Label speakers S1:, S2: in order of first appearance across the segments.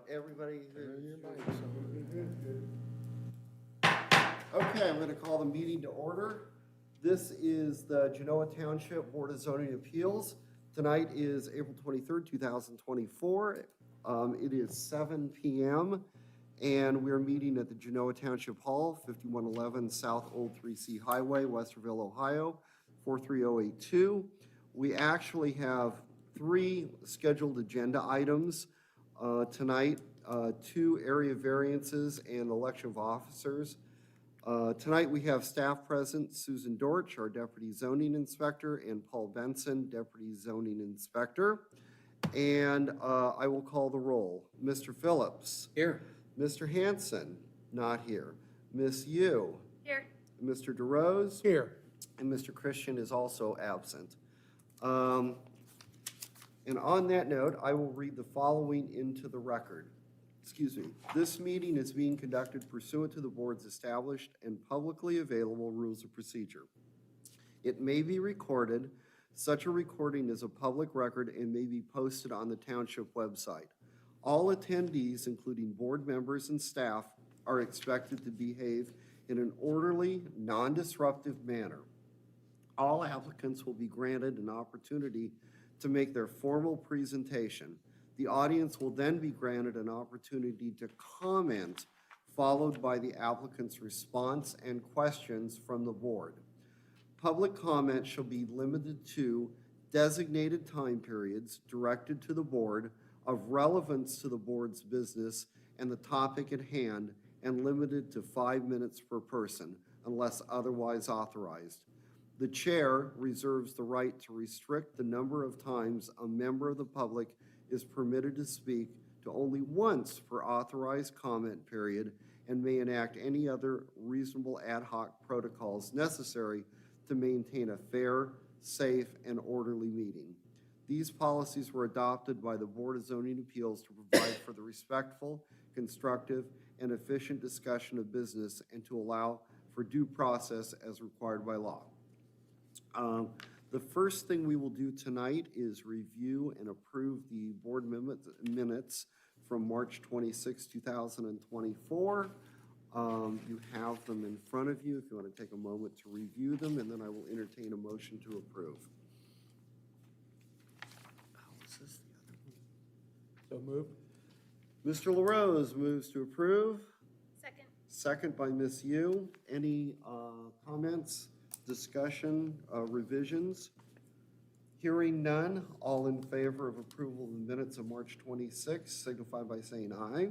S1: everybody. Okay, I'm going to call the meeting to order. This is the Genoa Township Board of Zoning Appeals. Tonight is April 23rd, 2024. It is 7 p.m. and we're meeting at the Genoa Township Hall, 5111 South Old 3C Highway, Westerville, Ohio, 43082. We actually have 3 scheduled agenda items tonight, 2 area variances and election of officers. Tonight we have staff present, Susan Dortch, our Deputy Zoning Inspector, and Paul Benson, Deputy Zoning Inspector. And I will call the roll. Mr. Phillips.
S2: Here.
S1: Mr. Hanson, not here. Miss Yu.
S3: Here.
S1: Mr. DeRose.
S2: Here.
S1: And Mr. Christian is also absent. And on that note, I will read the following into the record. Excuse me. This meeting is being conducted pursuant to the board's established and publicly available rules of procedure. It may be recorded. Such a recording is a public record and may be posted on the township website. All attendees, including board members and staff, are expected to behave in an orderly, non-disruptive manner. All applicants will be granted an opportunity to make their formal presentation. The audience will then be granted an opportunity to comment, followed by the applicant's response and questions from the board. Public comment shall be limited to designated time periods directed to the board of relevance to the board's business and the topic at hand, and limited to 5 minutes per person unless otherwise authorized. The chair reserves the right to restrict the number of times a member of the public is permitted to speak to only once per authorized comment period, and may enact any other reasonable ad hoc protocols necessary to maintain a fair, safe, and orderly meeting. These policies were adopted by the Board of Zoning Appeals to provide for the respectful, constructive, and efficient discussion of business and to allow for due process as required by law. The first thing we will do tonight is review and approve the board minutes from March 26, 2024. You have them in front of you if you want to take a moment to review them, and then I will entertain a motion to approve.
S2: So moved.
S1: Mr. LaRose moves to approve.
S3: Second.
S1: Second by Ms. Yu. Any comments, discussion, revisions? Hearing none, all in favor of approval of the minutes of March 26 signify by saying aye.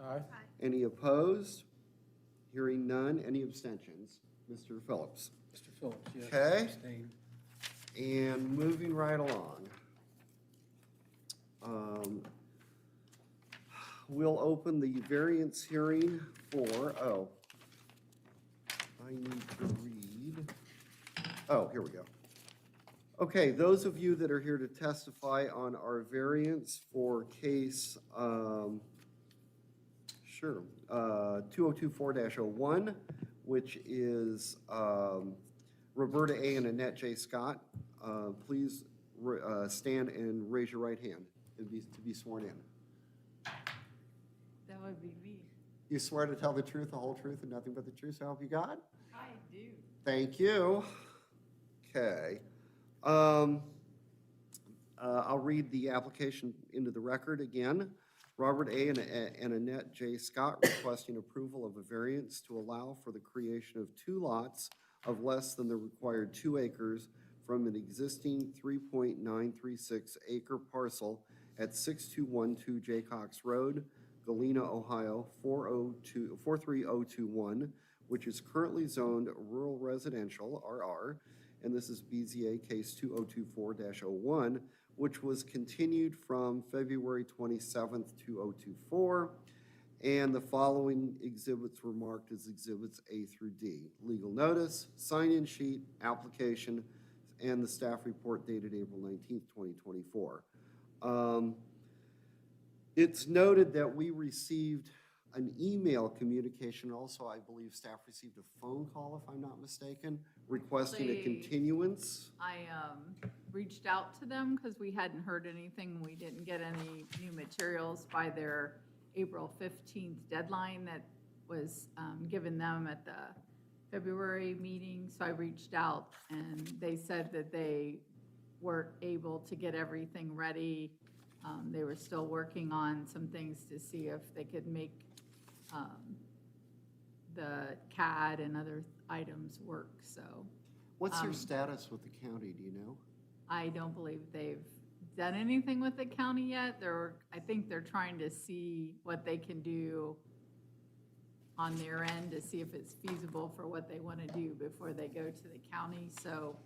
S2: Aye.
S1: Any opposed? Hearing none, any abstentions? Mr. Phillips.
S2: Mr. Phillips, yes.
S1: Okay.
S2: Abstain.
S1: And moving right along. We'll open the variance hearing for, I need to read. Oh, here we go. Okay, those of you that are here to testify on our variance for case, 2024-01, which is Roberta A. and Annette J. Scott, please stand and raise your right hand to be sworn in.
S4: That would be me.
S1: You swear to tell the truth, the whole truth, and nothing but the truth, so help you God?
S4: I do.
S1: Thank you. Okay. I'll read the application into the record again. Robert A. and Annette J. Scott requesting approval of a variance to allow for the creation of 2 lots of less than the required 2 acres from an existing 3.936 acre parcel at 6212 Jaycox Road, Galena, Ohio, 43021, which is currently zoned rural residential, RR, and this is BZA case 2024-01, which was continued from February 27th, 2024, and the following exhibits were marked as exhibits A through D: legal notice, sign-in sheet, application, and the staff report dated April 19th, 2024. It's noted that we received an email communication. Also, I believe staff received a phone call, if I'm not mistaken, requesting a continuance.
S4: I reached out to them because we hadn't heard anything. We didn't get any new materials by their April 15th deadline that was given them at the February meeting. So I reached out and they said that they weren't able to get everything ready. They were still working on some things to see if they could make the CAD and other items work, so.
S1: What's your status with the county, do you know?
S4: I don't believe they've done anything with the county yet. I think they're trying to see what they can do on their end to see if it's feasible for what they want to do before they go to the county. So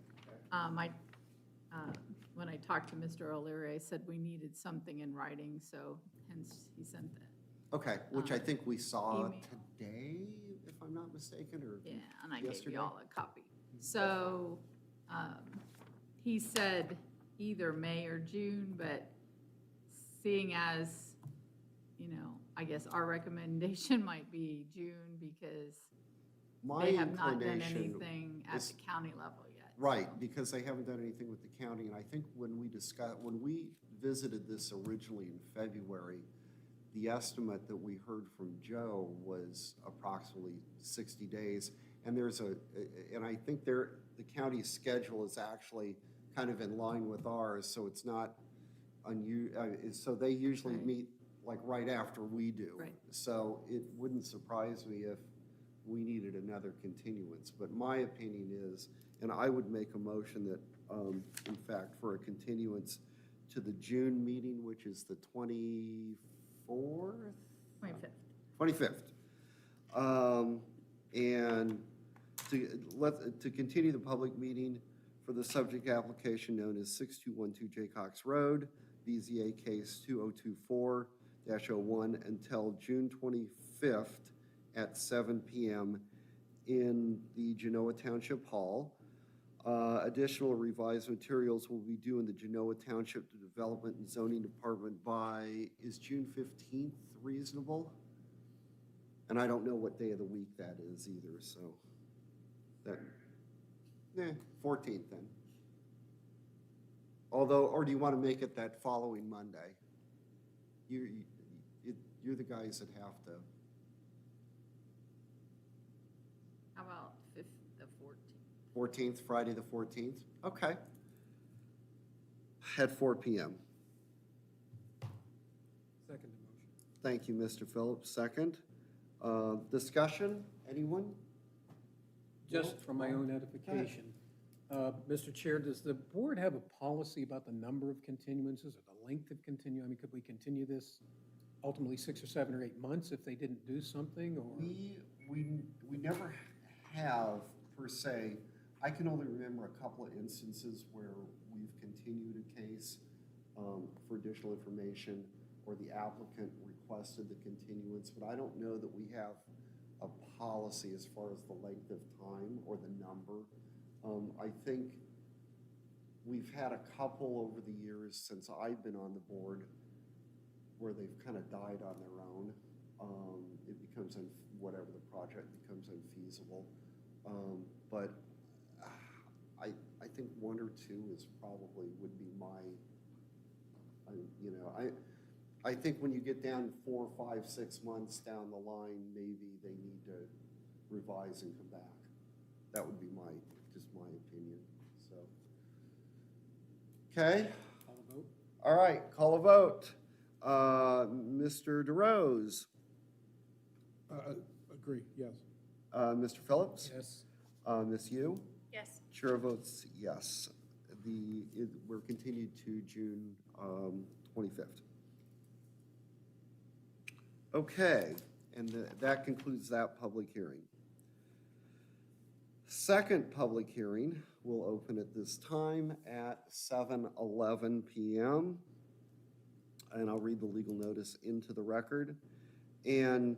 S4: when I talked to Mr. O'Leary, I said we needed something in writing, so hence he sent that.
S1: Okay, which I think we saw
S4: email.
S1: today, if I'm not mistaken, or?
S4: Yeah, and I gave
S1: yesterday?
S4: you all a copy. So he said either May or June, but seeing as, I guess our recommendation might be June because
S1: My
S4: they have not done
S1: inclination
S4: anything at
S1: is-
S4: the county level yet.
S1: Right,
S4: so.
S1: because they haven't done anything with the county, and I think when we visited this originally in February, the estimate that we heard from Joe was approximately 60 days. And and I think the county's schedule is actually kind of in line with ours, so it's not so they usually
S4: Right.
S1: meet like right after we do.
S4: Right.
S1: So it wouldn't surprise me if we needed another continuance. But my opinion is, and I would make a motion that, in fact, for a continuance to the June meeting, which is the 24th?
S4: 25th.
S1: 25th. And to continue the public meeting for the subject application known as 6212 Jaycox Road, BZA case 2024-01 until June 25th at 7 p.m. in the Genoa Township Hall. Additional revised materials will be due in the Genoa Township Development and Zoning Department is June 15th reasonable? And I don't know what day of the week that is either, so that, 14th then. Or do you want to make it that following Monday? You're the guys that have to.
S4: How about the 14th?
S1: 14th, Friday the 14th? Okay. At 4 p.m.
S2: Second motion.
S1: Thank you, Mr. Phillips. Second. Discussion, anyone?
S2: Just for my own edification, Mr. Chair, does the board have a policy about the number of continuances or the length of I mean, could we continue this ultimately 6 or 7 or 8 months if they didn't do something, or?
S1: We never have, per se. I can only remember a couple of instances where we've continued a case for additional information, or the applicant requested the continuance, but I don't know that we have a policy as far as the length of time or the number. I think we've had a couple over the years since I've been on the board where they've kind of died on their own. It becomes, whatever the project becomes unfeasible. But I think 1 or 2 is probably would be I think when you get down 4, 5, 6 months down the line, maybe they need to revise and come back. That would be just my opinion, so. Okay,
S2: Call a vote?
S1: all right, call a vote. Mr. DeRose,
S2: Agree, yes.
S1: Mr. Phillips,
S2: Yes.
S1: Ms. Yu,
S4: Yes.
S1: chair votes yes. We're continued to June 25th. Okay, and that concludes that public hearing. Second public hearing will open at this time at 7:11 p.m. And I'll read the legal notice into the record. And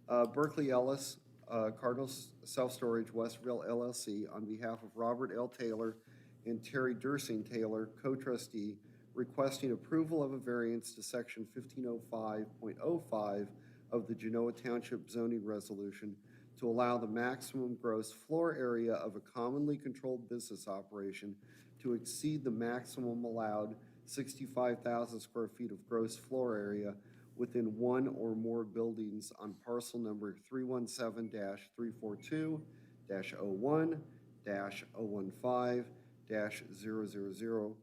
S1: Berkeley Ellis, Cardinal Self-Storage Westville LLC, on behalf of Robert L. Taylor and Terry Dursing Taylor, co-trustee, requesting approval of a variance to section 1505.05 of the Genoa Township zoning resolution to allow the maximum gross floor area of a commonly controlled business operation to exceed the maximum allowed 65,000 square feet of gross floor area within one or more buildings on parcel number 317-342-01-015-000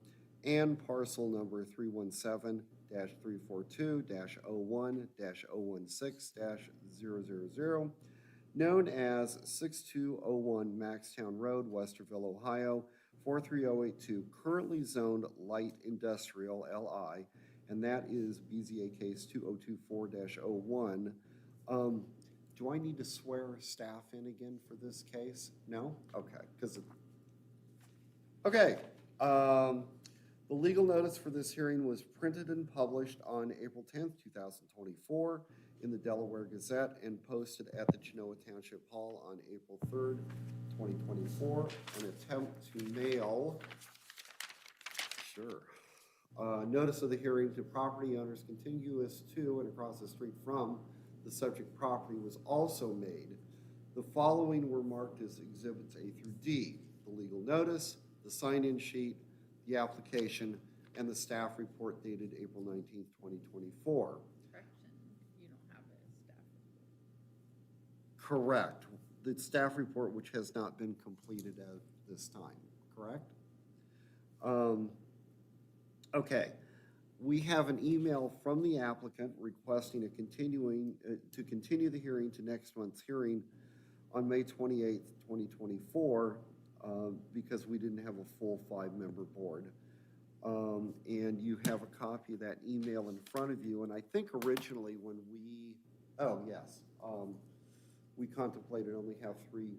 S1: and parcel number 317-342-01-016-000, known as 6201 Maxtown Road, Westerville, Ohio, 43082, currently zoned light industrial LI, and that is BZA case 2024-01. Do I need to swear staff in again for this case? No? Okay, the legal notice for this hearing was printed and published on April 10th, 2024 in the Delaware Gazette and posted at the Genoa Township Hall on April 3rd, 2024. An attempt to mail, notice of the hearing to property owners contiguous to and across the street from the subject property was also made. The following were marked as Exhibits A through D: the legal notice, the sign-in sheet, the application, and the staff report dated April 19th, 2024.
S4: Correction, you don't have a staff report.
S1: Correct. The staff report, which has not been completed at this time, correct? Okay. We have an email from the applicant requesting to continue the hearing to next month's hearing on May 28th, 2024, because we didn't have a full 5-member board. And you have a copy of that email in front of you. And I think originally when we contemplated only have 3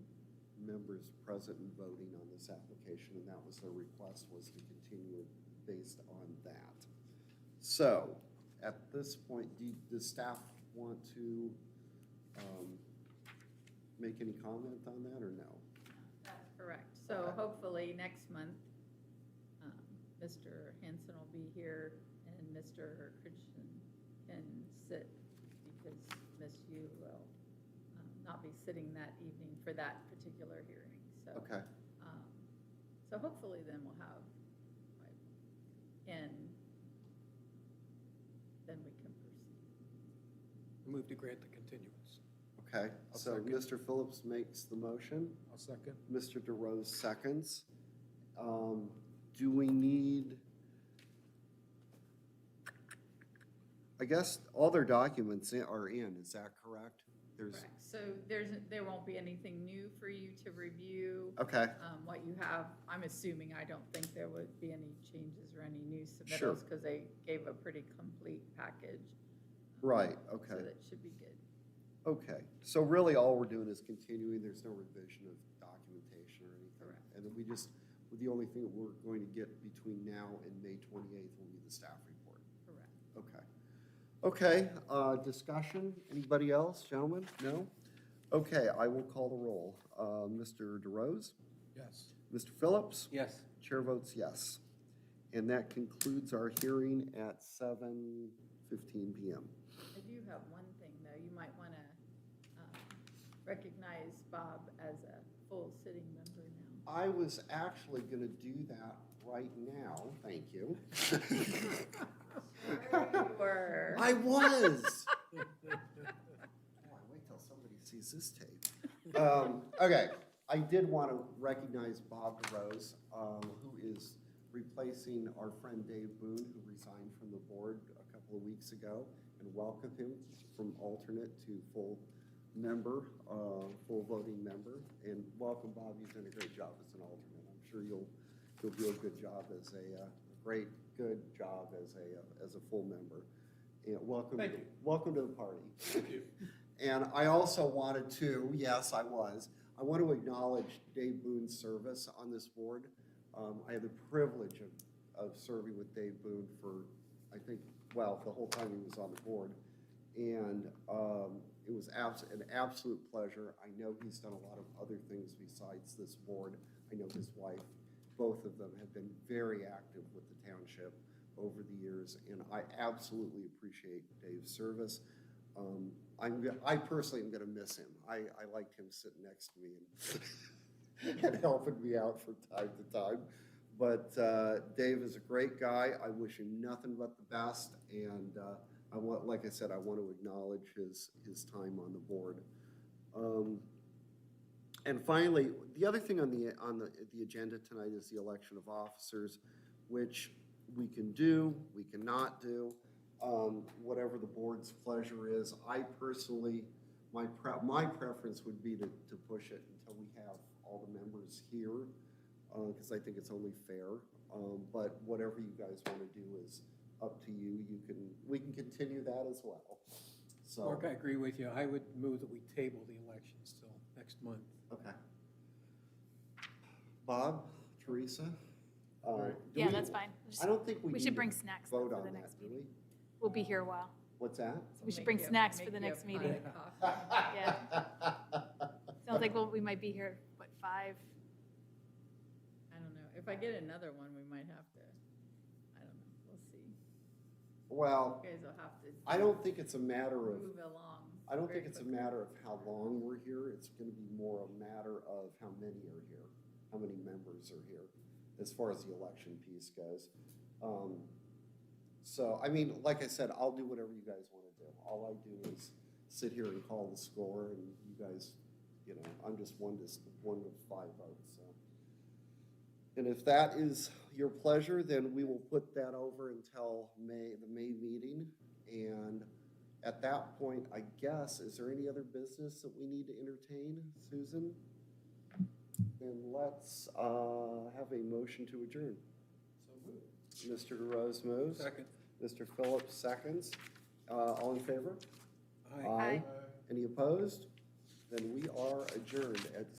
S1: members present and voting on this application, and that was their request, was to continue it based on that. So, at this point, does staff want to make any comment on that, or no?
S4: That's correct. So hopefully next month, Mr. Hanson will be here and Mr. Christian can sit, because Miss Yu will not be sitting that evening for that particular hearing. So,
S1: Okay.
S4: So hopefully then we'll have, and then we can proceed.
S2: Move to grant the continuance.
S1: Okay,
S2: I'll
S1: so
S2: second.
S1: Mr. Phillips makes the motion.
S2: I'll second.
S1: Mr. DeRose seconds. Do we need, I guess all their documents are in, is that correct?
S4: Correct. So there won't be anything new for you to review.
S1: Okay,
S4: What you have, I'm assuming, I don't think there would be any changes or any new
S1: Sure.
S4: submittals, because they gave a pretty complete package.
S1: right,
S4: So
S1: okay,
S4: that should be good.
S1: okay. So really all we're doing is continuing, there's no revision of documentation or anything.
S4: Correct.
S1: And then the only thing that we're going to get between now and May 28th will be the staff report.
S4: Correct.
S1: Okay. Okay, discussion, anybody else, gentlemen? No? Okay, I will call the roll. Mr. DeRose?
S2: Yes.
S1: Mr. Phillips?
S2: Yes.
S1: Chair votes yes. And that concludes our hearing at 7:15 PM.
S4: I do have one thing, though. You might want to recognize Bob as a full sitting member now.
S1: I was actually going to do that right now, thank you.
S4: You were.
S1: I was. Oh, I wait till somebody sees this tape. Okay, I did want to recognize Bob DeRose, who is replacing our friend Dave Boone, who resigned from the board a couple of weeks ago, and welcome him from alternate to full member, full voting member. And welcome, Bob. You've done a great job as an alternate. I'm sure you'll do a good job as good job as a full member. And welcome.
S2: Thank you.
S1: Welcome to the party.
S2: Thank you.
S1: And I also wanted to, yes, I want to acknowledge Dave Boone's service on this board. I had the privilege of serving with Dave Boone for, I think, well, the whole time he was on the board. And it was an absolute pleasure. I know he's done a lot of other things besides this board. I know his wife, both of them have been very active with the township over the years, and I absolutely appreciate Dave's service. I personally am going to miss him. I liked him sitting next to me and helping me out from time to time. But Dave is a great guy. I wish him nothing but the best, and like I said, I want to acknowledge his time on the board. And finally, the other thing on the agenda tonight is the election of officers, which we can do, we cannot do, whatever the board's pleasure is. I personally, my preference would be to push it until we have all the members here, because I think it's only fair. But whatever you guys want to do is up to you. We can continue that as well. So.
S2: Mark, I agree with you. I would move that we table the elections till next month.
S1: Okay. Bob, Teresa?
S3: Yeah, that's fine.
S1: I don't think we
S3: We
S1: need
S3: should
S1: to
S3: bring snacks
S1: vote
S3: for
S1: on
S3: the
S1: that,
S3: next
S1: do
S3: meeting. We'll be here a while.
S1: What's that?
S3: We should bring snacks for the next meeting. Yeah. Sounds like, well, we might be here, what, 5?
S4: I don't know. If I get another one, we might have to, I don't know, we'll see.
S1: Well,
S4: You guys will have to
S1: I don't think it's a matter of,
S4: move along.
S1: I don't
S4: very
S1: think it's a
S4: quickly.
S1: matter of how long we're here. It's going to be more a matter of how many are here, how many members are here, as far as the election piece goes. So, I mean, like I said, I'll do whatever you guys want to do. All I do is sit here and call the score, and you guys, you know, I'm just one to 5 votes, so. And if that is your pleasure, then we will put that over until the May meeting. And at that point, I guess, is there any other business that we need to entertain, Susan? Then let's have a motion to adjourn.
S2: So moved.
S1: Mr. DeRose moves.
S2: Second.
S1: Mr. Phillips seconds. All in favor?
S2: Aye.
S1: Any opposed? Then we are adjourned at